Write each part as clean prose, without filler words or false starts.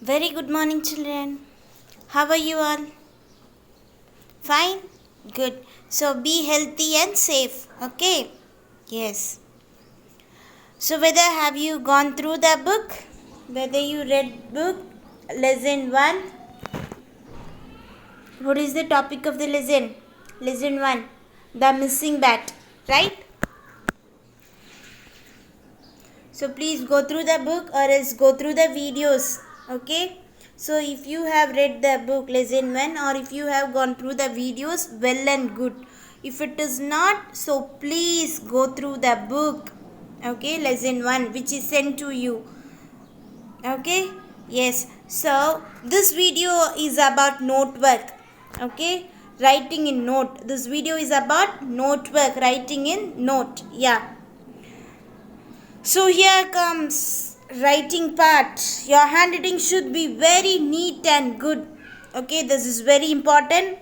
Very good morning, children. How are you all? Fine? Good. So be healthy and safe. Okay? Yes. So whether have you gone through the book? Whether you read book lesson 1? What is the topic of the lesson? Lesson 1. The missing bat. Right? So please go through the book or else go through the videos. Okay? So if you have read the book lesson 1 or if you have gone through the videos, well and good. If it is not, so please go through the book. Okay? Lesson 1 which is sent to you. Okay? Yes. So this video is about note work. Okay? Writing in note. This video is about note work. Writing in note. Yeah. So here comes writing part. Your handwriting should be very neat and good. Okay, this is very important.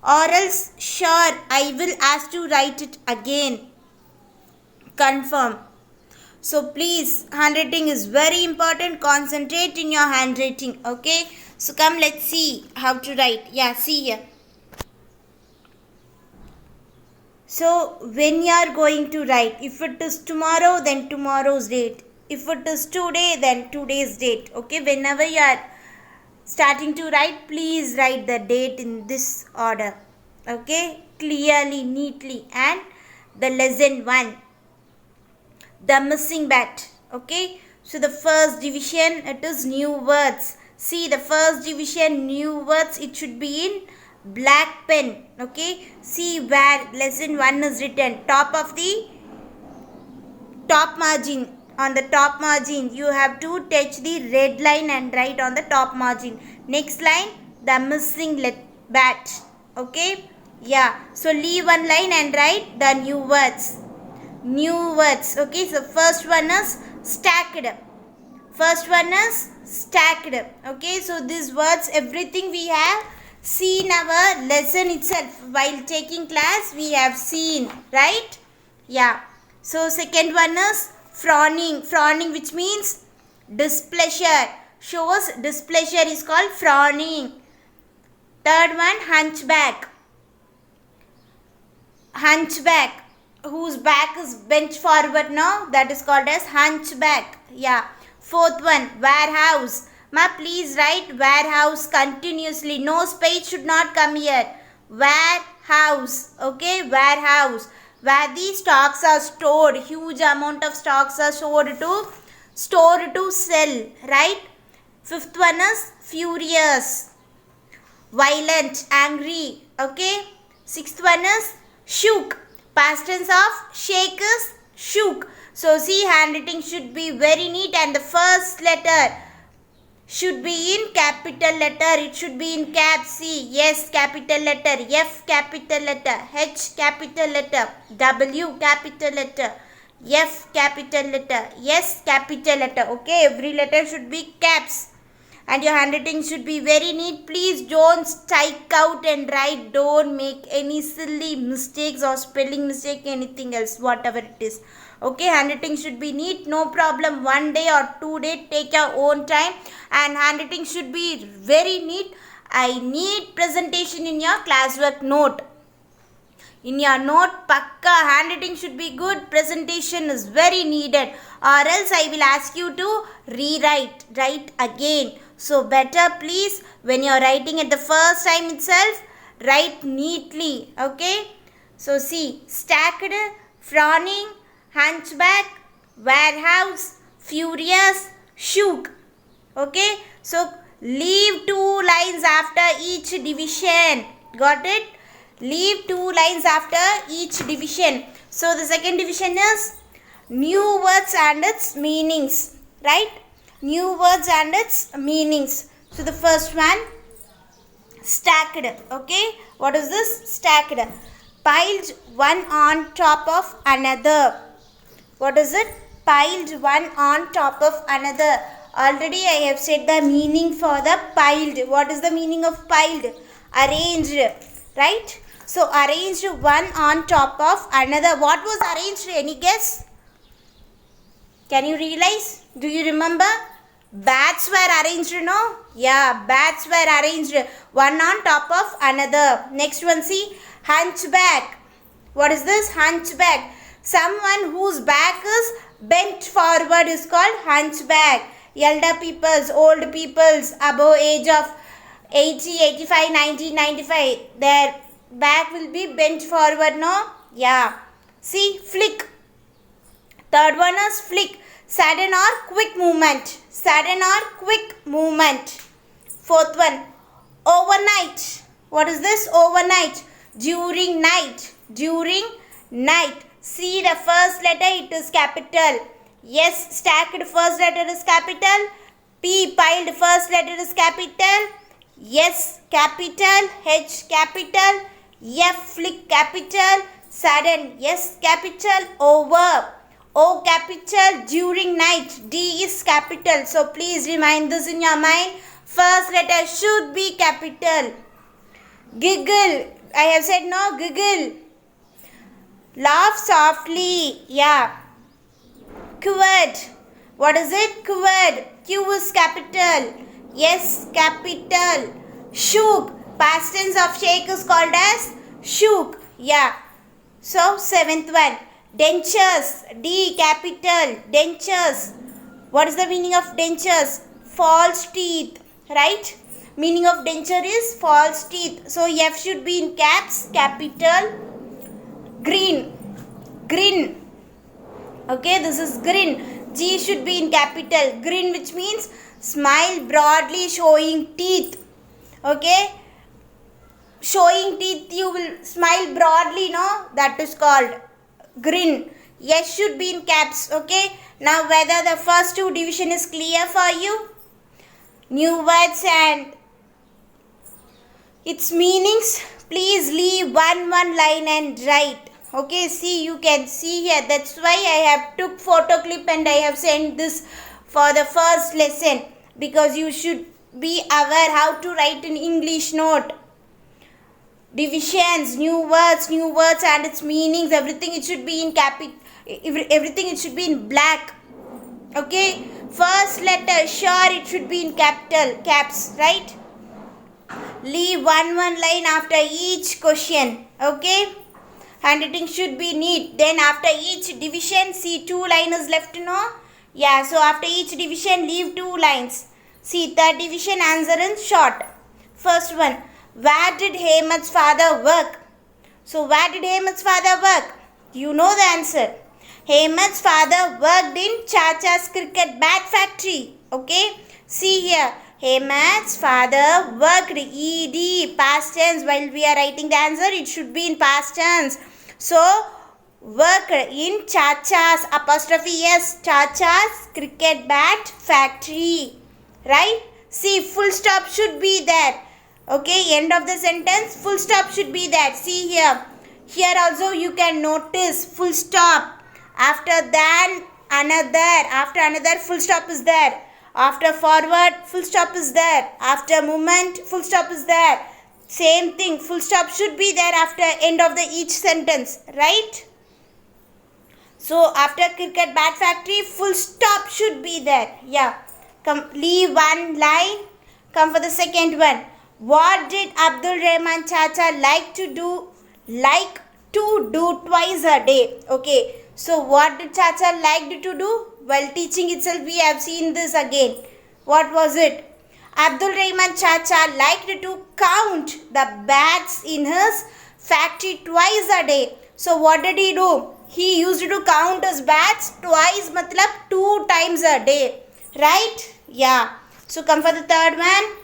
Or else, sure, I will ask to write it again. Confirm. So please, handwriting is very important. Concentrate in your handwriting. Okay. So come, let's see how to write. Yeah, see here. So when you are going to write, if it is tomorrow, then tomorrow's date. If it is today, then today's date. Okay, whenever you are starting to write, please write the date in this order. Okay, clearly, neatly. And the lesson 1, the missing bat. Okay, so the first division, it is new words. See, the first division, new words, it should be in black pen. Okay, see where lesson 1 is written, top of the top margin. On the top margin you have to touch the red line and write on the top margin. Next line, the missing bat. Okay, yeah, so leave one line and write the new words. New words. Okay, so first one is stacked. First one is stacked. Okay, so these words, everything we have seen our lesson itself. While taking class, we have seen, right? Yeah. So second one is frowning. Frowning, which means displeasure. Shows displeasure is called frowning. Third one, hunchback. Hunchback, whose back is bent forward now, that is called as hunchback. Yeah. Fourth one, warehouse. Ma, please write warehouse continuously. No space should not come here. Warehouse. Okay, warehouse. Where the stocks are stored. Huge amount of stocks are stored to sell. Right? Fifth one is furious. Violent, angry. Okay. Sixth one is shook. Past tense of shake is shook. So see, handwriting should be very neat and the first letter should be in capital letter. It should be in cap. C, yes, capital letter. F, capital letter. H, capital letter. W, capital letter. F, capital letter. S, capital letter. Okay, every letter should be caps. And your handwriting should be very neat. Please don't strike out and write. Don't make any silly mistakes or spelling mistake, anything else, whatever it is. Okay, handwriting should be neat. No problem. 1 day or 2 days, take your own time. And handwriting should be very neat. I need presentation in your classwork note. In your note, pakka handwriting should be good. Presentation is very needed. Or else I will ask you to rewrite. Write again. So better please, when you are writing at the first time itself, write neatly. Okay. So see, stacked, frowning, hunchback, warehouse, furious, shook. Okay. So leave 2 lines after each division. Got it? Leave 2 lines after each division. So the second division is new words and its meanings. Right? New words and its meanings. So the first one, stacked. Okay, what is this? Stacked. Piled one on top of another. What is it? Piled one on top of another. Already I have said the meaning for the piled. What is the meaning of piled? Arranged. Right? So arranged one on top of another. What was arranged? Any guess? Can you realize? Do you remember? Bats were arranged, no? Yeah, bats were arranged one on top of another. Next one, see, hunchback. What is this? Hunchback. Someone whose back is bent forward is called hunchback. Elder peoples, old peoples, above age of 80, 85, 90, 95, their back will be bent forward, no? Yeah. See, flick. Third one is flick. Sudden or quick movement. Sudden or quick movement. Fourth one, overnight. What is this? Overnight. During night. During night. See the first letter, it is capital. S stacked first letter is capital. P piled first letter is capital. S capital. H capital. F flick capital. Sudden. S capital. Over. O capital. During night. D is capital. So please remind this in your mind. First letter should be capital. Giggle. I have said no. Giggle. Laugh softly. Yeah. Quivered. What is it? Quivered. Q is capital. S capital. Shook. Past tense of shake is called as shook. Yeah. So seventh one. Dentures. D capital. Dentures. What is the meaning of dentures? False teeth. Right? Meaning of denture is false teeth. So F should be in caps. Capital. Green. Grin. Okay, this is grin. G should be in capital. Grin, which means smile broadly, showing teeth. Okay, showing teeth, you will smile broadly, no? That is called grin. S should be in caps. Okay, now whether the first two division is clear for you? New words and its meanings, please leave one line and write. Okay, see, you can see here. That's why I have took photo clip and I have sent this for the first lesson, because you should be aware how to write an English note. Divisions, new words and its meanings, everything it should be in everything it should be in black. Okay, first letter, sure, it should be in capital, caps, right? Leave one line after each question. Okay, handwriting should be neat. Then after each division, see, 2 lines is left, no? Yeah, so after each division, leave 2 lines. See, third division answer in short. First one, where did Hemad's father work? So where did Hemad's father work? You know the answer. Hemad's father worked in Chacha's cricket bat factory. Okay, see here. Hemad's father worked, ed, past tense. While we are writing the answer, it should be in past tense. So, worked in Chacha's, apostrophe S, Chacha's cricket bat factory. Right? See, full stop should be there. Okay, end of the sentence, full stop should be there. See here. Here also you can notice full stop. After than, another. After another, full stop is there. After forward, full stop is there. After movement, full stop is there. Same thing, full stop should be there after end of the each sentence, right? So after cricket bat factory, full stop should be there. Yeah. Come, leave one line. Come for the second one. What did Abdul Rahman Chacha like to do twice a day? Okay. So what did Chacha like to do? While teaching itself, we have seen this again. What was it? Abdul Rahman Chacha liked to count the bats in his factory twice a day. So what did he do? He used to count his bats twice, matlab 2 times a day. Right? Yeah. So come for the third one.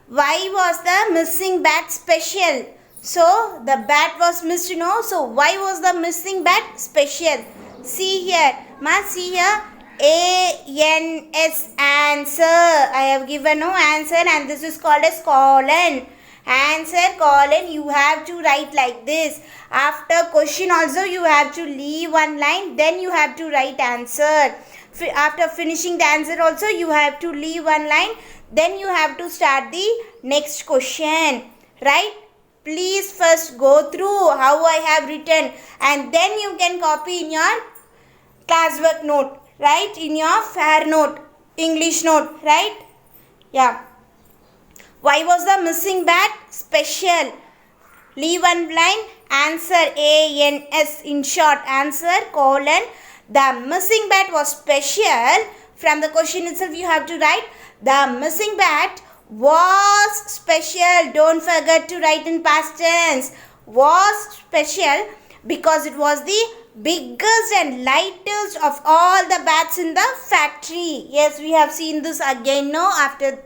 Why was the missing bat special? So the bat was missed, no? So why was the missing bat special? See here. See here. ANS, answer. I have given no answer and this is called as colon. Answer, colon, you have to write like this. After question also you have to leave one line, then you have to write answer. After finishing the answer also you have to leave one line, then you have to start the next question. Right? Please first go through how I have written and then you can copy in your classwork note. Right, in your fair note. English note, right? Yeah. Why was the missing bat special? Leave one line. Answer ANS. In short, answer colon. The missing bat was special. From the question itself, you have to write the missing bat was special. Don't forget to write in past tense. Was special because it was the biggest and lightest of all the bats in the factory. Yes, we have seen this again now after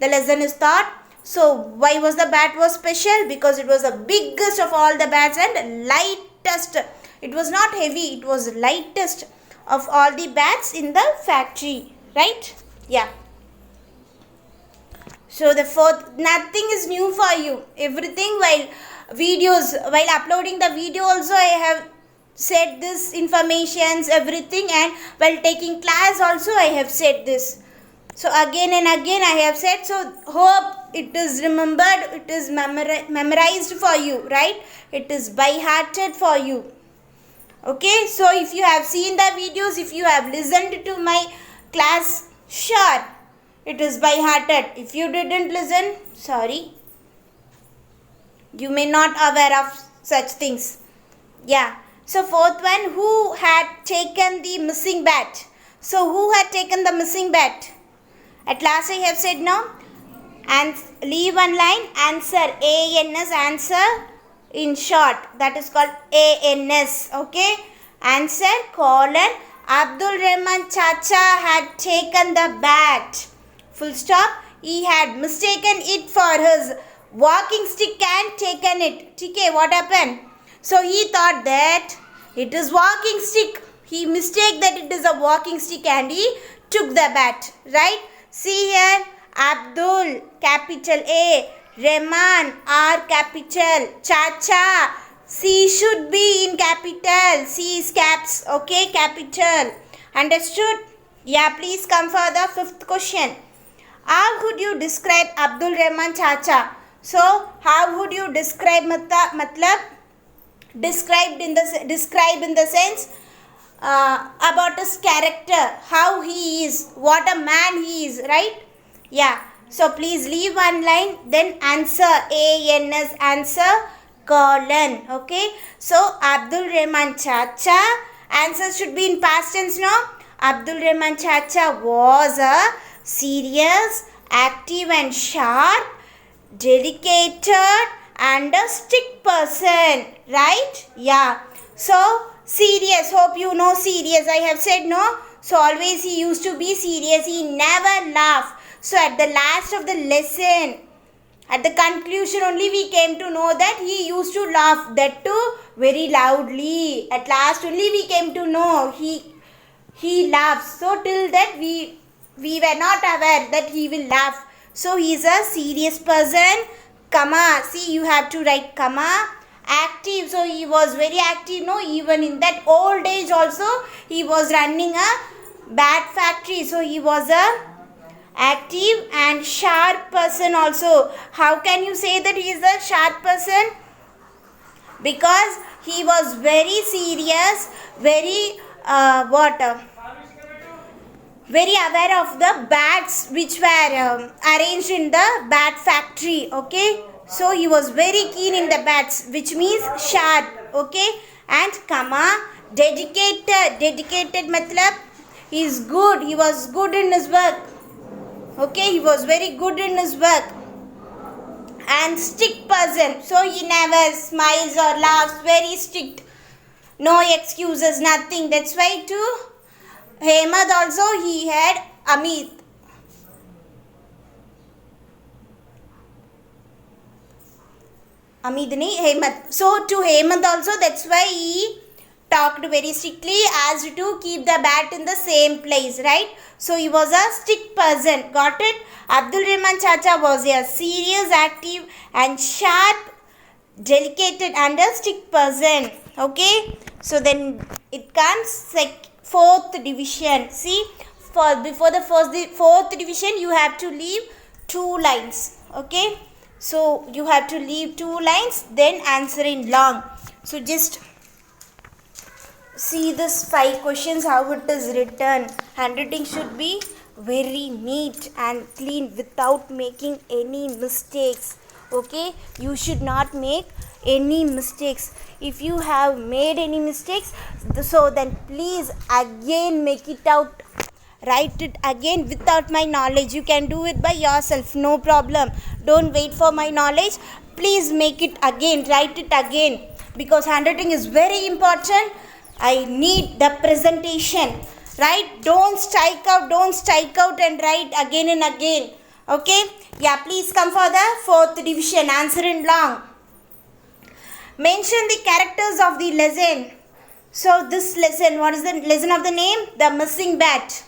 the lesson is taught. So why was the bat was special? Because it was the biggest of all the bats and lightest. It was not heavy, it was lightest of all the bats in the factory, right? Yeah. So the fourth, nothing is new for you. Everything while uploading the video also I have said this informations, everything, and while taking class also I have said this. So again and again I have said, so hope it is remembered, it is memorized for you, right? It is by-hearted for you. Okay, so if you have seen the videos, if you have listened to my class, sure, it is by-hearted. If you didn't listen, sorry. You may not aware of such things. Yeah. So fourth one, who had taken the missing bat? So who had taken the missing bat? At last I have said no. And leave one line. Answer ANS. Answer in short. That is called ANS. Okay. Answer colon. Abdul Rahman Chacha had taken the bat. Full stop. He had mistaken it for his walking stick and taken it. Okay. What happened? So he thought that it is walking stick. He mistake that it is a walking stick and he took the bat. Right? See here, Abdul, capital A, Rahman, R capital, Chacha, C should be in capital, C is caps, okay, capital. Understood? Yeah, please come for the fifth question. How would you describe Abdul Rahman Chacha? So, how would you describe matlab? Describe in the sense about his character, how he is, what a man he is, right? Yeah. So please leave one line, then answer ANS, answer colon. Okay. So Abdul Rahman Chacha, answer should be in past tense, no? Abdul Rahman Chacha was a serious, active and sharp, dedicated and a strict person, right? Yeah. So serious, hope you know serious. I have said no. So always he used to be serious. He never laughed. So at the last of the lesson, at the conclusion only we came to know that he used to laugh, that too very loudly. At last only we came to know he laughs. So till that we were not aware that he will laugh. So he is a serious person. Comma. See, you have to write comma. Active. So he was very active. No, even in that old age also he was running a bat factory. So he was a active and sharp person also. How can you say that he is a sharp person? Because he was very serious, very very aware of the bats which were arranged in the bat factory. Okay. So he was very keen in the bats, which means sharp. Okay. And comma, dedicated. Dedicated matlab he is good. He was good in his work. Okay. He was very good in his work. And strict person. So he never smiles or laughs. Very strict. No excuses, nothing. That's why too Hemad also he had Amit. Amidni Hemad. So to Hemad also, that's why he talked very strictly, asked to keep the bat in the same place, right? So he was a strict person. Got it? Abdul Rahman Chacha was a serious, active and sharp, delicate and a strict person. Okay? So then it comes fourth division. See, before the fourth division you have to leave 2 lines. Okay? So you have to leave 2 lines, then answer in long. So just see this 5 questions, how it is written. Handwriting should be very neat and clean without making any mistakes. Okay, you should not make any mistakes. If you have made any mistakes, so then please again make it out, write it again without my knowledge. You can do it by yourself, no problem. Don't wait for my knowledge. Please make it again, write it again, because handwriting is very important. I need the presentation, right? Don't strike out and write again and again. Okay, yeah, please come for the fourth division, answer in long. Mention the characters of the lesson. So this lesson, what is the lesson of the name? The missing bat.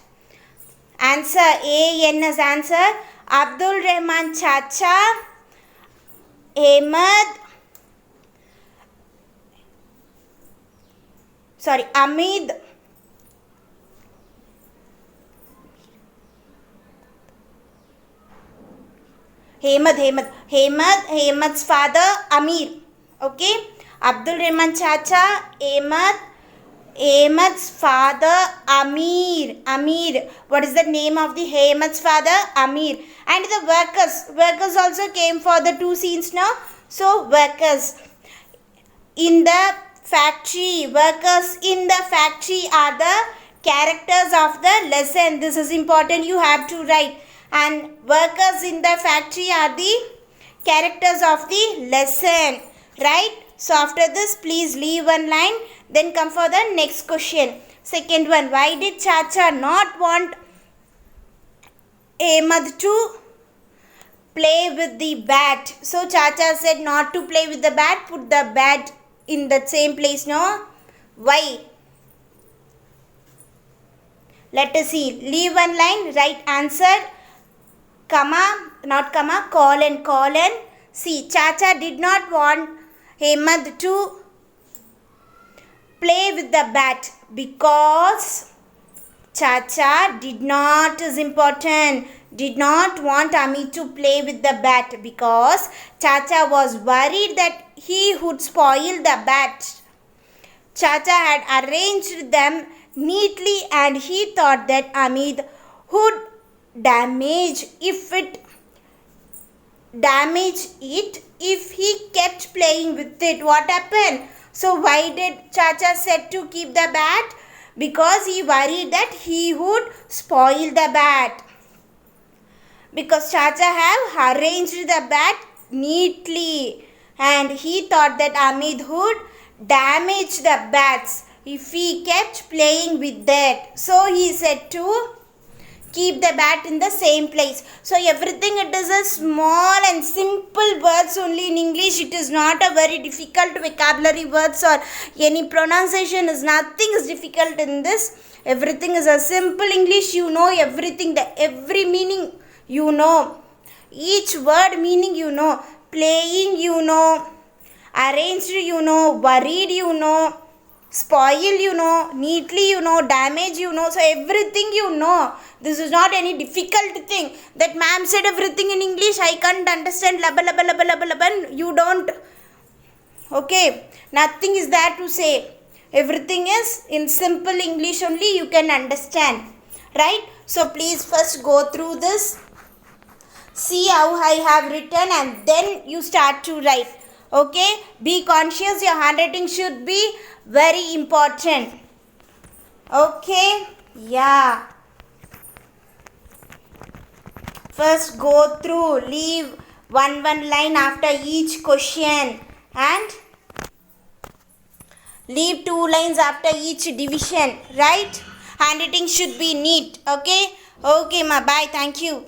Answer A, N as answer. Abdul Rahman Chacha, Amid, Hemad's father Amir. Okay, Abdul Rahman Chacha, Ahmad's father Amir. What is the name of the Ahmad's father? Amir. And the workers also came for the two scenes now. So workers in the factory are the characters of the lesson. This is important, you have to write. And workers in the factory are the characters of the lesson, right? So after this, please leave one line, then come for the next question. Second one, why did Chacha not want Ahmad to play with the bat? So Chacha said not to play with the bat, put the bat in the same place, no? Why? Let us see. Leave one line, write answer, colon. See, Chacha did not want Ahmad to play with the bat because Chacha did not want Amit to play with the bat because Chacha was worried that he would spoil the bat. Chacha had arranged them neatly and he thought that Amit would damage it if he kept playing with it. What happened? So why did Chacha said to keep the bat? Because he worried that he would spoil the bat. Because Chacha have arranged the bat neatly and he thought that Amit would damage the bats if he kept playing with that. So he said to keep the bat in the same place. So everything, it is a small and simple words only in English. It is not a very difficult vocabulary words or any pronunciation is nothing is difficult in this. Everything is a simple English. You know everything, every meaning you know, each word meaning you know, playing you know, arranged you know, worried you know, spoil you know, neatly you know, damage you know. So everything you know. This is not any difficult thing. That ma'am said everything in English, I can't understand, you don't. Okay, nothing is there to say. Everything is in simple English only, you can understand, right? So please first go through this, see how I have written, and then you start to write. Okay, be conscious, your handwriting should be very important. Okay, yeah. First go through, leave one line after each question and leave 2 lines after each division, right? Handwriting should be neat. Okay, ma, bye, thank you.